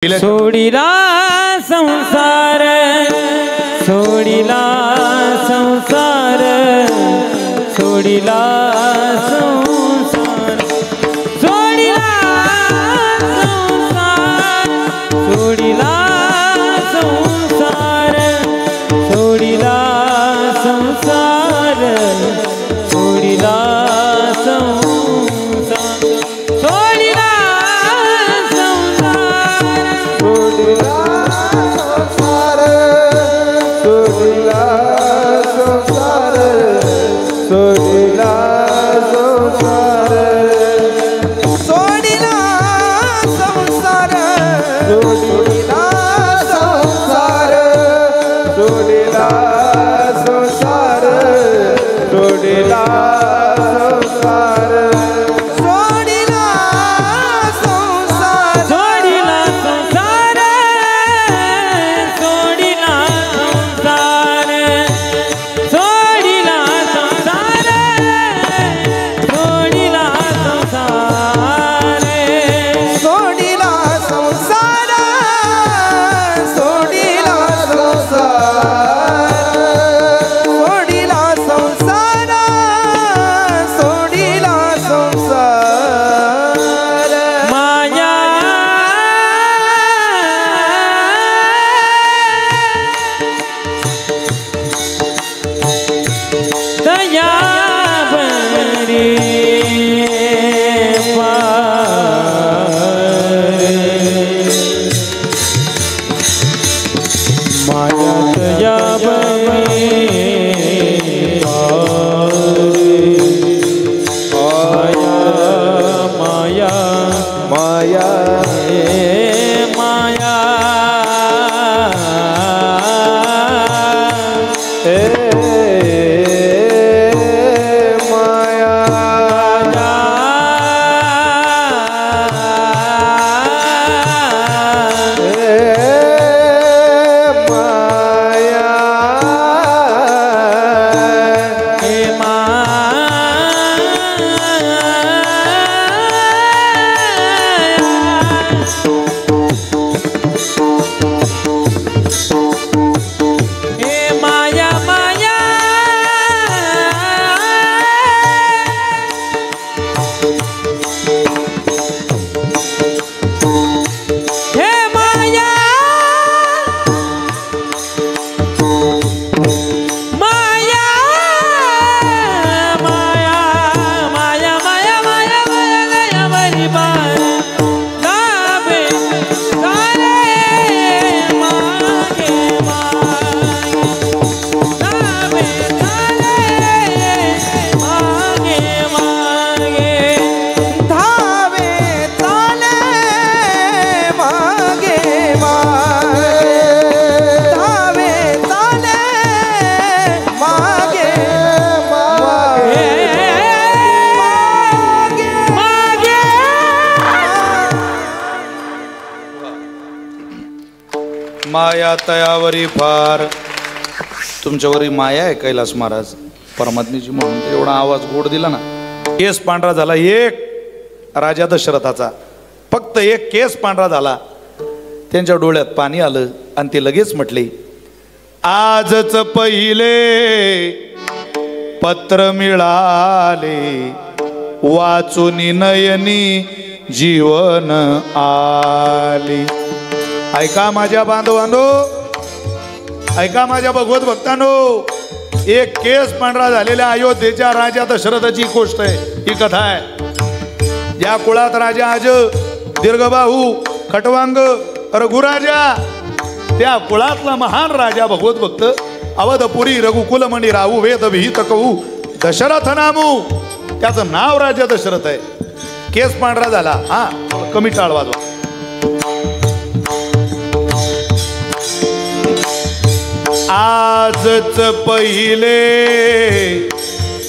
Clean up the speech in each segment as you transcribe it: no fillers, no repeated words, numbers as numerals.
सोडिला संसार सोडिला संसार सोडिला संसार सोडिला संसार सोडिला संसार सोडिला संसार सोडिला माया तयावरी फार तुमच्यावरी माया आहे कैलास महाराज परमात्मेची म्हणून तर एवढा आवाज गोड दिला ना। केस पांढरा झाला एक राजा दशरथाचा, फक्त एक केस पांढरा झाला, त्यांच्या डोळ्यात पाणी आलं आणि ते लगेच म्हटले आजच पहिले पत्र मिळाले वाचून नयनी जीवन आले। ऐका माझ्या बांधवांनो, ऐका माझ्या भगवत भक्तांनो, एक केस पांढरा झालेल्या अयोध्येच्या राजा दशरथाची गोष्ट आहे, ही कथा आहे। ज्या कुळात राजा आज दीर्घबाहू खटवांग रघुराजा, त्या कुळातला महान राजा भगवत भक्त अवधपुरी रघुकुलमणी राहू वेद विहित कहू दशरथ नामू, त्याचं नाव राजा दशरथ आहे। केस पांढरा झाला, हा कमी टाळ वाजवा। आजच पहिले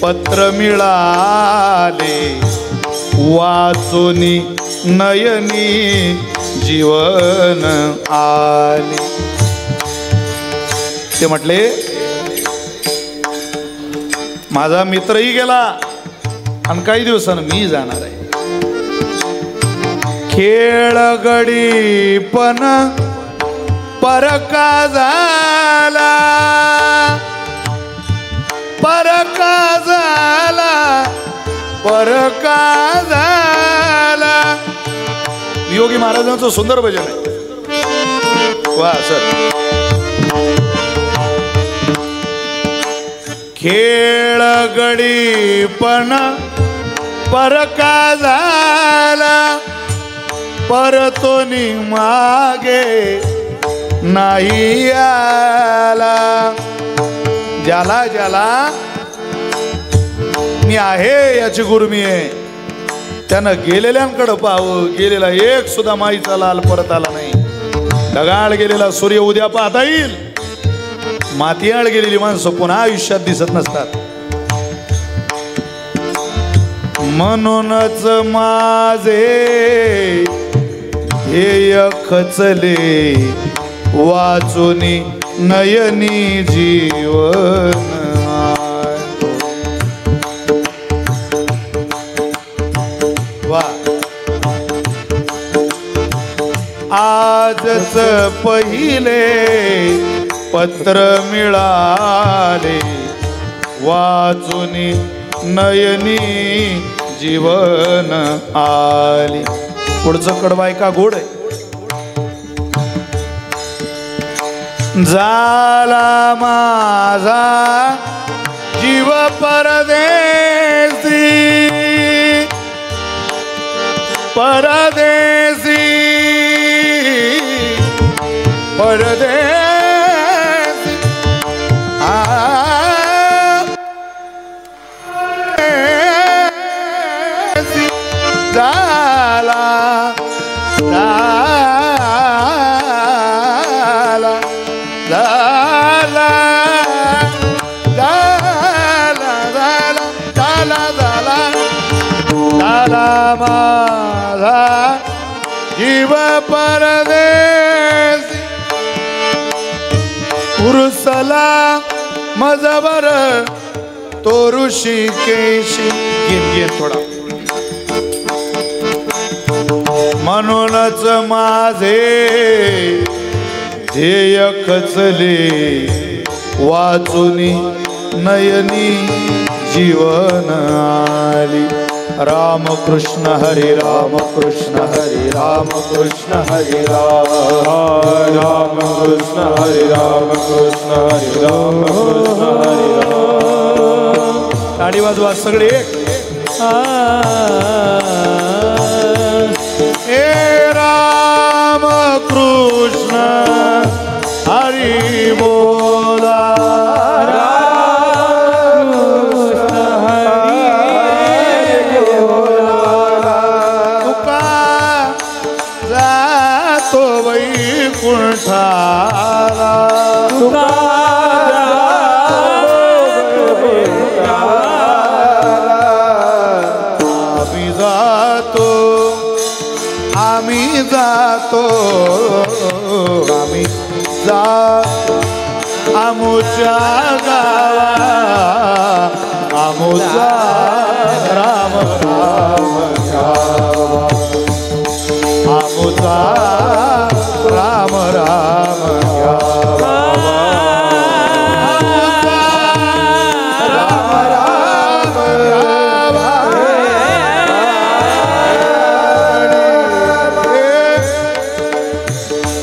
पत्र मिळाले वाचून नयनी जीवन आले। ते म्हटले माझा मित्रही गेला आणि काही दिवसांनी मी जाणार आहे। खेळ गडी पण परका झाला, परका झाला, परका झाला. योगी महाराजांचं सुंदर भजन आहे. वा सर. खेळ गडी पण परका झाला, परतोनी मागे नाही आला. ज्याला ज्याला मी आहे याची गुरमी आहे, त्यानं गेलेल्यांकडे पाहावं. गेलेला एक सुद्धा माईचा लाल परत आला नाही. ढगाळ गेलेला सूर्य उद्या पाहता येईल, मातीआळ गेलेली माणसं पुन्हा आयुष्यात दिसत नसतात. म्हणूनच माझे ध्येय खचले, वाचुनी नयनी जीवन. वा. आजच पहिले पत्र मिळाले, वाचुनी नयनी जीवन आली. पुढचं कडवाय का गोड आहे. झाला माझा जीव परदेसी, परदेसी, परदेसी. झाला झाला झाला झाला झाला झाला झाला माझा जीव परदेसी. उरुसला मजबर तो ऋषिकेशी. घेन घेन थोडा. म्हणूनच माझे ध्येय खचले, वाचुनी नयनी जीवन आली. राम कृष्ण हरे राम कृष्ण हरे राम कृष्ण हरे राम, राम कृष्ण हरे राम कृष्ण हरे राम कृष्ण हरे राम. टाळी वाजवा सगळे. हे राम कृष्ण हरी बोला, राम कृष्ण हरी बोला. तुका जातो वैकुंठाला, तुका आम्ही जातो, आम्ही जातो आमुच्या गावा, आमुचा राम राम गावा, आमुचा राम राम गावा, आमुचा राम राम गावा.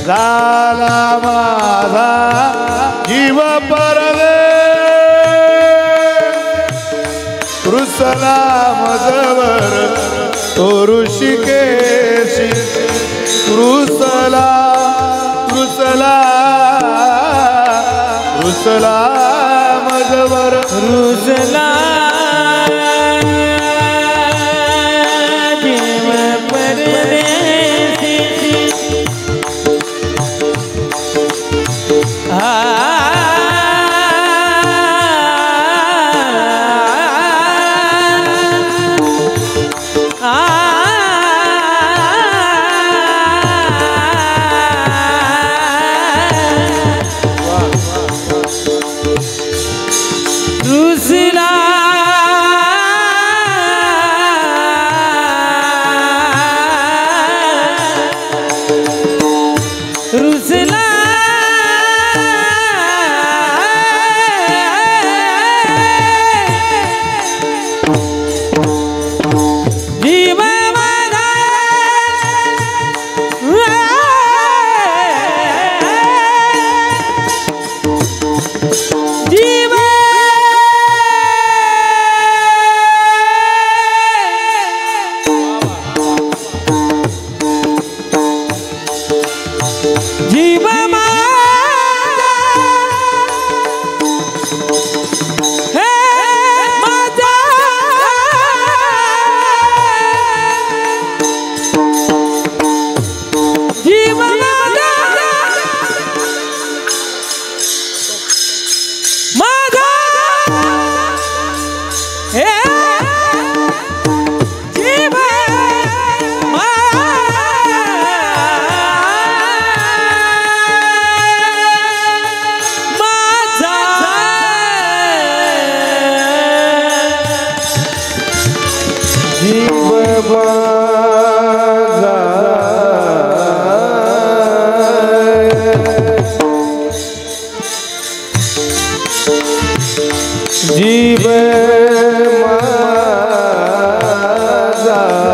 झाला माझा जीव परदेसी, रुसला मजवर तो ऋषिकेशी. रुसला रुसला रुसला मजवर, रुसला जीव परदेसी. रुसला जीव माझा हे माझा जीव माझा माझा हे जीव जीव माझा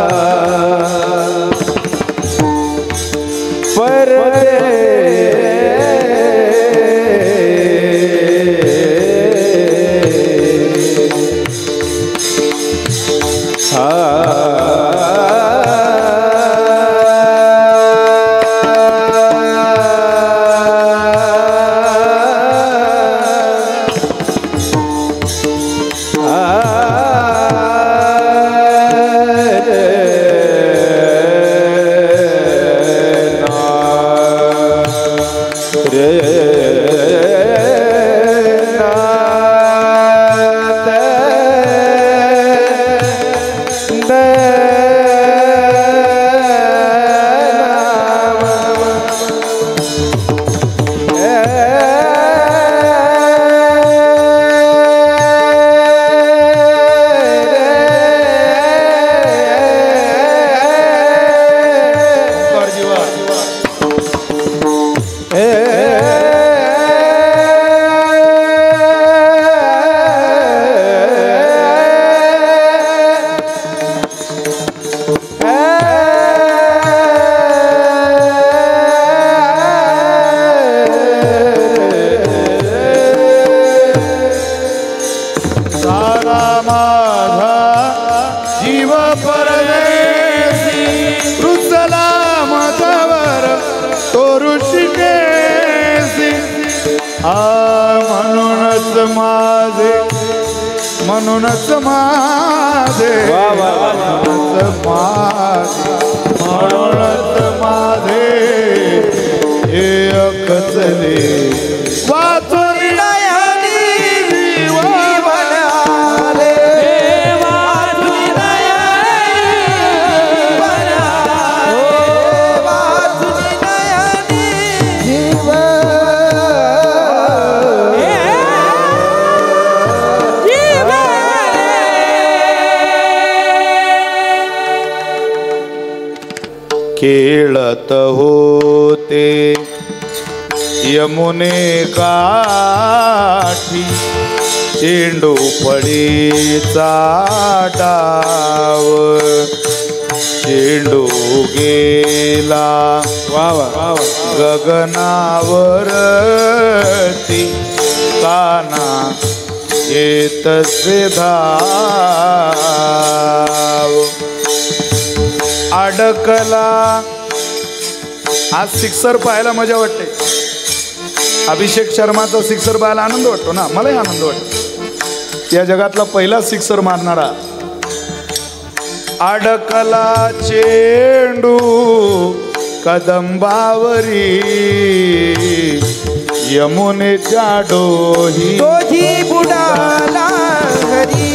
म्हणूनच माझे म्हणूनच माझे हे अकचले वाचून नयनी जीवन आले वाचून नयनी जीवन खेळत होते यमुने काठी चेंडू पडीचा डाव चेंडू गेला गगनावरती काना येतसे धाव अडकला आज सिक्सर पाहायला मजा वाटते अभिषेक शर्माचा सिक्सर पाहायला आनंद वाटतो ना मलाही आनंद वाटतो या जगातला पहिला सिक्सर मारणारा अडकला चेंडू कदंबावरी यमुनेच्या डोही बुडाला घरी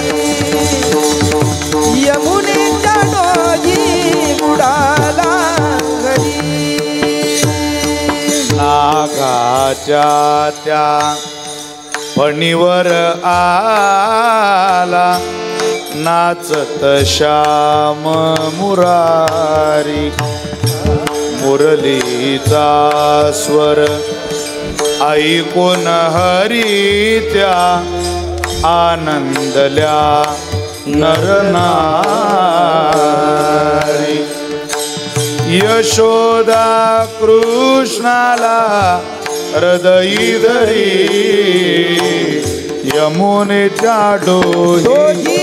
यमुनेच्या डोही बुडाला घरी नागाच्या त्या फणीवर आला नाचत श्याम मुरारी मुरलीचा स्वर ऐकून हरी त्या आनंदल्या नरनारी यशोदा कृष्णाला हृदयी धरी यमुनेच्या डोही